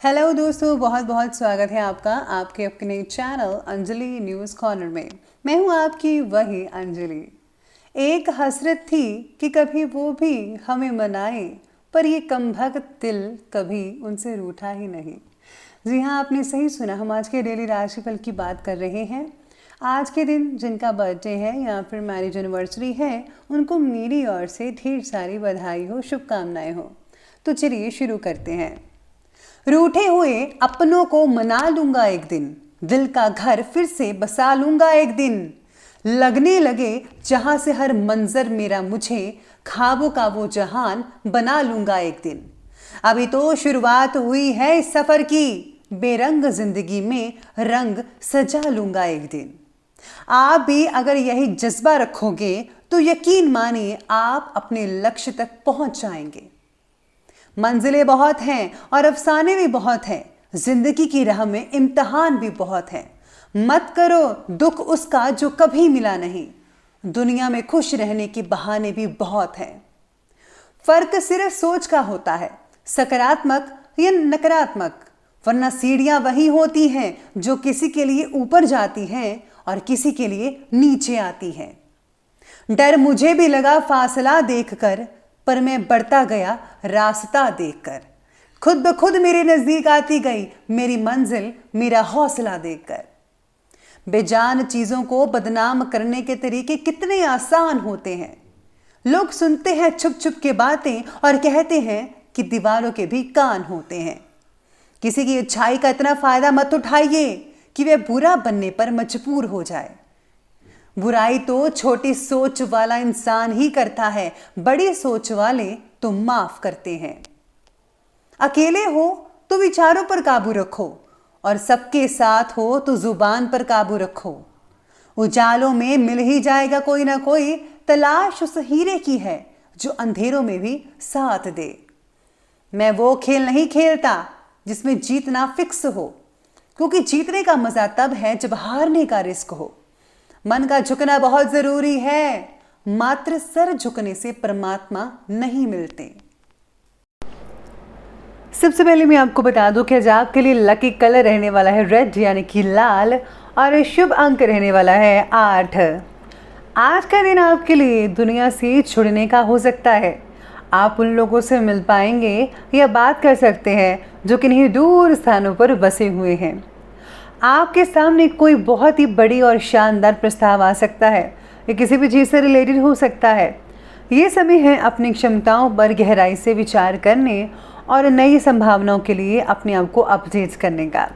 Hello दोस्तों, बहुत बहुत स्वागत है आपका आपके अपने चैनल अंजलि न्यूज़ कॉर्नर में। मैं हूं आपकी वही अंजलि। एक हसरत थी कि कभी वो भी हमें मनाए, पर ये कमबख्त दिल कभी उनसे रूठा ही नहीं। जी हाँ, आपने सही सुना। हम आज के डेली राशिफल की बात कर रहे हैं। आज के दिन जिनका बर्थडे है या फिर मैरिज एनिवर्सरी है, उनको मेरी ओर से ढेर सारी बधाई हो, शुभकामनाएं हो। तो चलिए शुरू करते हैं। रूठे हुए अपनों को मना लूंगा एक दिन, दिल का घर फिर से बसा लूंगा एक दिन। लगने लगे जहां से हर मंजर मेरा मुझे, ख्वाबों का वो जहान बना लूंगा एक दिन। अभी तो शुरुआत हुई है इस सफर की, बेरंग जिंदगी में रंग सजा लूंगा एक दिन। आप भी अगर यही जज्बा रखोगे तो यकीन मानिए आप अपने लक्ष्य तक पहुंच जाएंगे। मंजिलें बहुत हैं और अफसाने भी बहुत हैं, जिंदगी की राह में इम्तिहान भी बहुत हैं। मत करो दुख उसका जो कभी मिला नहीं, दुनिया में खुश रहने के बहाने भी बहुत हैं। फर्क सिर्फ सोच का होता है, सकारात्मक या नकारात्मक, वरना सीढ़ियां वही होती हैं जो किसी के लिए ऊपर जाती हैं और किसी के लिए नीचे आती हैं। डर मुझे भी लगा फासला देखकर, पर मैं बढ़ता गया रास्ता देखकर। खुद ब खुद मेरे नजदीक आती गई मेरी मंजिल, मेरा हौसला देखकर। बेजान चीजों को बदनाम करने के तरीके कितने आसान होते हैं। लोग सुनते हैं छुप छुप के बातें और कहते हैं कि दीवारों के भी कान होते हैं। किसी की अच्छाई का इतना फायदा मत उठाइए कि वह बुरा बनने पर मजबूर हो जाए। बुराई तो छोटी सोच वाला इंसान ही करता है, बड़ी सोच वाले तो माफ करते हैं। अकेले हो तो विचारों पर काबू रखो, और सबके साथ हो तो जुबान पर काबू रखो। उजालों में मिल ही जाएगा कोई ना कोई, तलाश उस हीरे की है जो अंधेरों में भी साथ दे। मैं वो खेल नहीं खेलता जिसमें जीतना फिक्स हो, क्योंकि जीतने का मजा तब है जब हारने का रिस्क हो। मन का झुकना बहुत जरूरी है, मात्र सर झुकने से परमात्मा नहीं मिलते। सबसे पहले मैं आपको बता दूं कि आज आपके लिए लकी कलर रहने वाला है रेड यानी कि लाल, और शुभ अंक रहने वाला है 8। आज का दिन आपके लिए दुनिया से छुड़ने का हो सकता है। आप उन लोगों से मिल पाएंगे या बात कर सकते हैं जो किन्हीं दूर स्थानों पर बसे हुए हैं। आपके सामने कोई बहुत ही बड़ी और शानदार प्रस्ताव आ सकता है, ये किसी भी चीज़ से रिलेटेड हो सकता है। ये समय है अपनी क्षमताओं पर गहराई से विचार करने और नई संभावनाओं के लिए अपने आप को अपडेट करने का।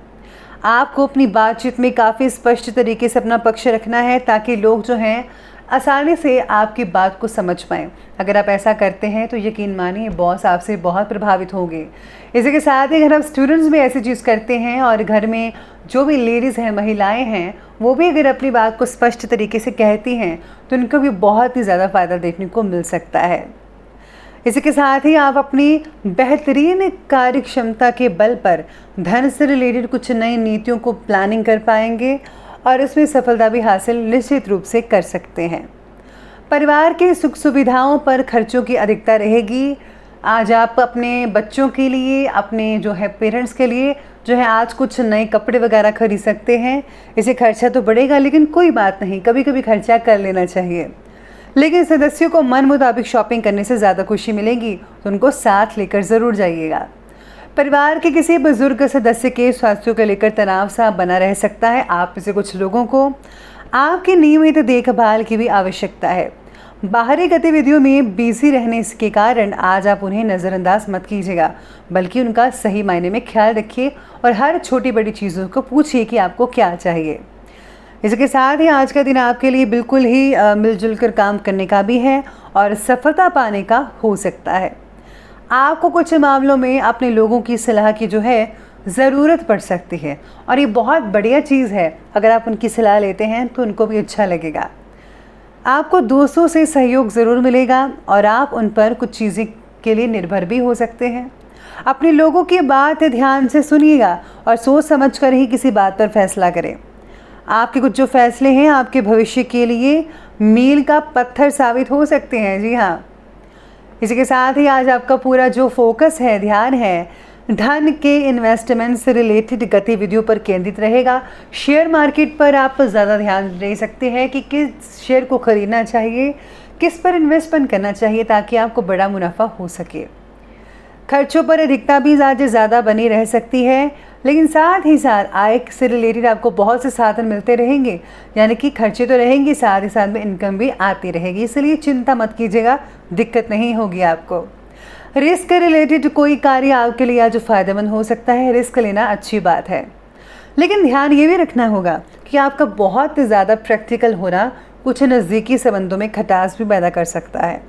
आपको अपनी बातचीत में काफ़ी स्पष्ट तरीके से अपना पक्ष रखना है, ताकि लोग जो हैं आसानी से आपकी बात को समझ पाएँ। अगर आप ऐसा करते हैं तो यकीन मानिए बॉस आपसे बहुत प्रभावित होंगे। इसी के साथ ही अगर आप स्टूडेंट्स भी ऐसी चीज़ करते हैं और घर में जो भी लेडीज़ हैं, महिलाएं हैं, वो भी अगर अपनी बात को स्पष्ट तरीके से कहती हैं तो उनको भी बहुत ही ज़्यादा फ़ायदा देखने को मिल सकता है। इसी के साथ ही आप अपनी बेहतरीन कार्य क्षमता के बल पर धन से रिलेटेड कुछ नई नीतियों को प्लानिंग कर पाएंगे और इसमें सफलता भी हासिल निश्चित रूप से कर सकते हैं। परिवार के सुख सुविधाओं पर खर्चों की अधिकता रहेगी। आज आप अपने बच्चों के लिए, अपने जो है पेरेंट्स के लिए जो है आज कुछ नए कपड़े वगैरह खरीद सकते हैं। इसे खर्चा तो बढ़ेगा, लेकिन कोई बात नहीं, कभी कभी खर्चा कर लेना चाहिए। लेकिन सदस्यों को मन मुताबिक शॉपिंग करने से ज़्यादा खुशी मिलेगी, तो उनको साथ लेकर ज़रूर जाइएगा। परिवार के किसी बुजुर्ग सदस्य के स्वास्थ्य को लेकर तनाव सा बना रह सकता है। आप में से कुछ लोगों को आपकी नियमित देखभाल की भी आवश्यकता है। बाहरी गतिविधियों में बिजी रहने के कारण आज आप उन्हें नज़रअंदाज मत कीजिएगा, बल्कि उनका सही मायने में ख्याल रखिए और हर छोटी बड़ी चीज़ों को पूछिए कि आपको क्या चाहिए। इसके साथ ही आज का दिन आपके लिए बिल्कुल ही मिलजुल कर काम करने का भी है और सफलता पाने का हो सकता है। आपको कुछ मामलों में अपने लोगों की सलाह की जो है ज़रूरत पड़ सकती है, और ये बहुत बढ़िया चीज़ है। अगर आप उनकी सलाह लेते हैं तो उनको भी अच्छा लगेगा। आपको दोस्तों से सहयोग ज़रूर मिलेगा और आप उन पर कुछ चीज़ें के लिए निर्भर भी हो सकते हैं। अपने लोगों की बात ध्यान से सुनिएगा और सोच समझकर ही किसी बात पर फैसला करें। आपके कुछ जो फैसले हैं आपके भविष्य के लिए मील का पत्थर साबित हो सकते हैं। जी हाँ, इसी के साथ ही आज आपका पूरा जो फोकस है, ध्यान है, धन के इन्वेस्टमेंट से रिलेटेड गतिविधियों पर केंद्रित रहेगा। शेयर मार्केट पर आप ज़्यादा ध्यान दे सकते हैं कि किस शेयर को खरीदना चाहिए, किस पर इन्वेस्टमेंट करना चाहिए ताकि आपको बड़ा मुनाफा हो सके। खर्चों पर अधिकता भी आज ज़्यादा बनी रह सकती है, लेकिन साथ ही साथ आय से रिलेटेड आपको बहुत से साधन मिलते रहेंगे, यानी कि खर्चे तो रहेंगे, साथ ही साथ में इनकम भी आती रहेगी, इसलिए चिंता मत कीजिएगा, दिक्कत नहीं होगी आपको। रिस्क रिलेटेड कोई कार्य आपके लिए आज फायदेमंद हो सकता है, रिस्क लेना अच्छी बात है, लेकिन ध्यान ये भी रखना होगा कि आपका बहुत ज़्यादा प्रैक्टिकल होना कुछ नज़दीकी संबंधों में खटास भी पैदा कर सकता है।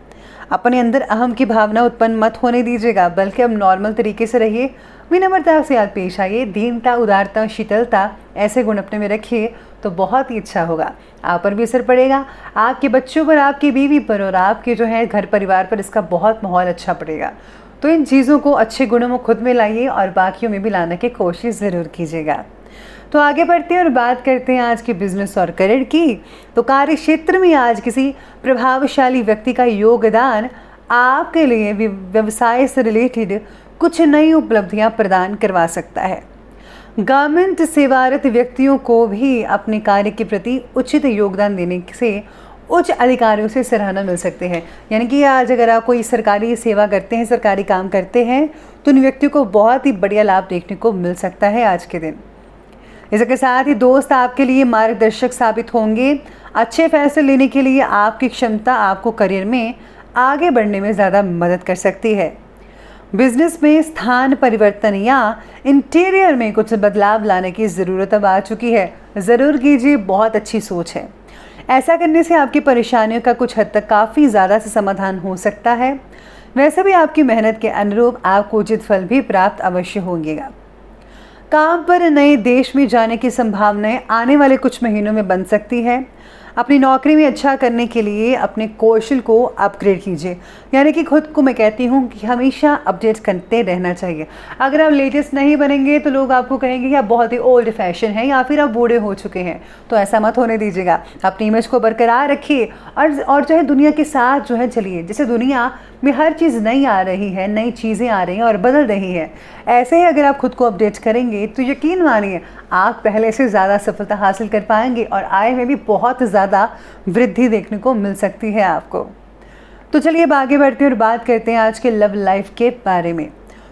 अपने अंदर अहम की भावना उत्पन्न मत होने दीजिएगा, बल्कि अब नॉर्मल तरीके से रहिए, विनम्रता से आज पेश आइए, दीनता, उदारता, शीतलता ऐसे गुण अपने में रखिए तो बहुत ही अच्छा होगा। आप पर भी असर पड़ेगा, आपके बच्चों पर, आपकी बीवी पर और आपके जो है घर परिवार पर इसका बहुत माहौल अच्छा पड़ेगा। तो इन चीज़ों को, अच्छे गुणों को खुद में लाइए और बाकियों में भी लाने की कोशिश ज़रूर कीजिएगा। तो आगे बढ़ते हैं और बात करते हैं आज के बिजनेस और करियर की। तो कार्य क्षेत्र में आज किसी प्रभावशाली व्यक्ति का योगदान आपके लिए व्यवसाय से रिलेटेड कुछ नई उपलब्धियां प्रदान करवा सकता है। गवर्नमेंट सेवारत व्यक्तियों को भी अपने कार्य के प्रति उचित योगदान देने से उच्च अधिकारियों से सराहना मिल सकते हैं। यानी कि आज अगर आप कोई सरकारी सेवा करते हैं, सरकारी काम करते हैं, तो उन व्यक्तियों को बहुत ही बढ़िया लाभ देखने को मिल सकता है आज के दिन। इसके साथ ही दोस्त आपके लिए मार्गदर्शक साबित होंगे। अच्छे फैसले लेने के लिए आपकी क्षमता आपको करियर में आगे बढ़ने में ज़्यादा मदद कर सकती है। बिजनेस में स्थान परिवर्तन या इंटीरियर में कुछ बदलाव लाने की ज़रूरत अब आ चुकी है, ज़रूर कीजिए, बहुत अच्छी सोच है। ऐसा करने से आपकी परेशानियों का कुछ हद तक काफ़ी ज़्यादा से समाधान हो सकता है। वैसे भी आपकी मेहनत के अनुरूप आपको उचित फल भी प्राप्त अवश्य होंगेगा। काम पर नए देश में जाने की संभावनाएं आने वाले कुछ महीनों में बन सकती है। अपनी नौकरी में अच्छा करने के लिए अपने कौशल को अपग्रेड कीजिए, यानी कि खुद को मैं कहती हूँ कि हमेशा अपडेट करते रहना चाहिए। अगर आप लेटेस्ट नहीं बनेंगे तो लोग आपको कहेंगे कि आप बहुत ही ओल्ड फैशन हैं या फिर आप बूढ़े हो चुके हैं, तो ऐसा मत होने दीजिएगा। अपनी इमेज को बरकरार रखिए और जो है दुनिया के साथ जो है चलिए। जैसे दुनिया में हर चीज़ नई आ रही है, नई चीज़ें आ रही हैं और बदल रही हैं, ऐसे ही अगर आप खुद को अपडेट करेंगे तो यकीन मानिए आप पहले से ज़्यादा सफलता हासिल कर पाएंगे और आय में भी बहुत ज़्यादा वृद्धि देखने को मिल सकती है आपको। तो चलिए अब आगे बढ़ते हैं और बात करते हैं आज के लव लाइफ के बारे में।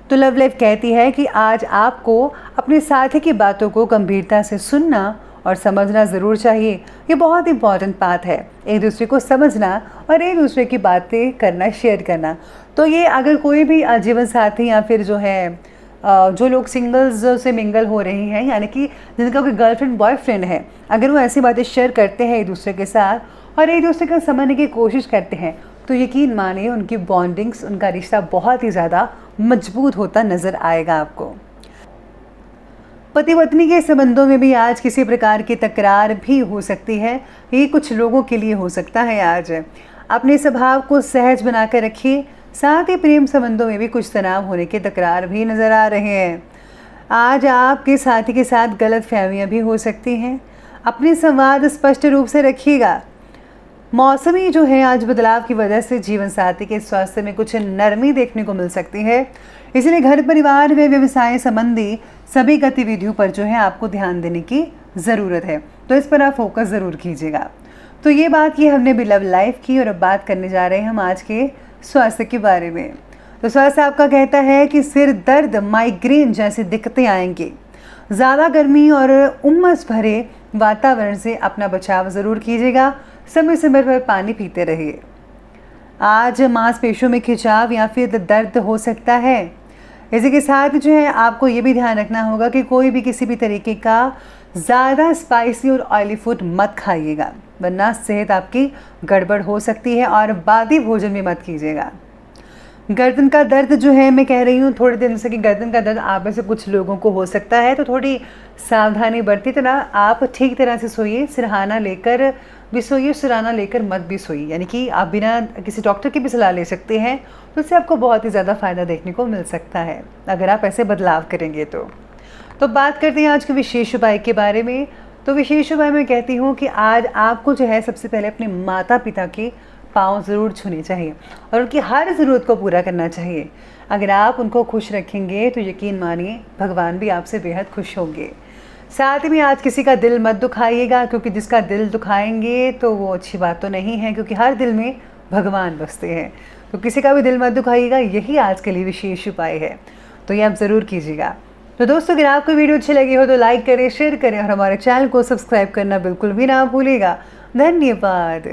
तो लव लाइफ कहती है कि आज आपको अपने साथी की बातों को गंभीरता से सुनना और समझना ज़रूर चाहिए। ये बहुत इंपॉर्टेंट बात है, एक दूसरे को समझना और एक दूसरे की बातें करना, शेयर करना। तो ये अगर कोई भी जीवन साथी या फिर जो है जो लोग सिंगल्स से मिंगल हो रही हैं, यानी कि जिनका कोई गर्लफ्रेंड बॉयफ्रेंड है, अगर वो ऐसी बातें शेयर करते हैं एक दूसरे के साथ और एक दूसरे को समझने की कोशिश करते हैं, तो यकीन मानिए उनकी बॉन्डिंग्स, उनका रिश्ता बहुत ही ज़्यादा मजबूत होता नज़र आएगा आपको। पति पत्नी के संबंधों में भी आज किसी प्रकार की तकरार भी हो सकती है, ये कुछ लोगों के लिए हो सकता है। आज अपने स्वभाव को सहज बनाकर रखिए, साथ ही प्रेम संबंधों में भी कुछ तनाव होने के तकरार भी नज़र आ रहे हैं। आज आपके साथी के साथ गलत फहमियाँ भी हो सकती हैं, अपने संवाद स्पष्ट रूप से रखिएगा। मौसमी जो है आज बदलाव की वजह से जीवन साथी के स्वास्थ्य में कुछ नरमी देखने को मिल सकती है, इसलिए घर परिवार व व्यवसाय संबंधी सभी गतिविधियों पर जो है आपको ध्यान देने की ज़रूरत है, तो इस पर आप फोकस ज़रूर कीजिएगा। तो ये बात की हमने भी लव लाइफ की, और अब बात करने जा रहे हैं हम आज के स्वास्थ्य के बारे में। तो स्वास्थ्य आपका कहता है कि सिर दर्द, माइग्रेन जैसी दिक्कतें आएंगी। ज़्यादा गर्मी और उमस भरे वातावरण से अपना बचाव ज़रूर कीजिएगा। समय समय पर पानी पीते रहिए। आज मांसपेशियों में खिंचाव या फिर दर्द हो सकता है। इसी के साथ जो है आपको ये भी ध्यान रखना होगा कि कोई भी किसी भी तरीके का ज़्यादा स्पाइसी और ऑयली फूड मत खाइएगा, वरना सेहत आपकी गड़बड़ हो सकती है। और बादी भोजन भी मत कीजिएगा। गर्दन का दर्द जो है, मैं कह रही हूँ थोड़े दिन से कि गर्दन का दर्द आप में से कुछ लोगों को हो सकता है, तो थोड़ी सावधानी बरती। तो ना आप ठीक तरह से सोइए, सिरहाना लेकर भी सोइए, सिरहाना लेकर मत भी सोइए, यानी कि आप बिना किसी डॉक्टर की भी सलाह ले सकते हैं, तो इससे आपको बहुत ही ज़्यादा फ़ायदा देखने को मिल सकता है अगर आप ऐसे बदलाव करेंगे। तो बात करते हैं आज के विशेष उपाय के बारे में। तो विशेष उपाय मैं कहती हूँ कि आज आपको जो है सबसे पहले अपने माता पिता की पाँव ज़रूर छूने चाहिए और उनकी हर ज़रूरत को पूरा करना चाहिए। अगर आप उनको खुश रखेंगे तो यकीन मानिए भगवान भी आपसे बेहद खुश होंगे। साथ ही में आज किसी का दिल मत दुखाइएगा, क्योंकि जिसका दिल दुखाएंगे तो वो अच्छी बात तो नहीं है, क्योंकि हर दिल में भगवान बसते हैं। तो किसी का भी दिल मत दुखाइएगा, यही आज के लिए विशेष उपाय है, तो ये आप ज़रूर कीजिएगा। तो दोस्तों, अगर आपको वीडियो अच्छी लगी हो तो लाइक करें, शेयर करें और हमारे चैनल को सब्सक्राइब करना बिल्कुल भी ना भूलिएगा। धन्यवाद।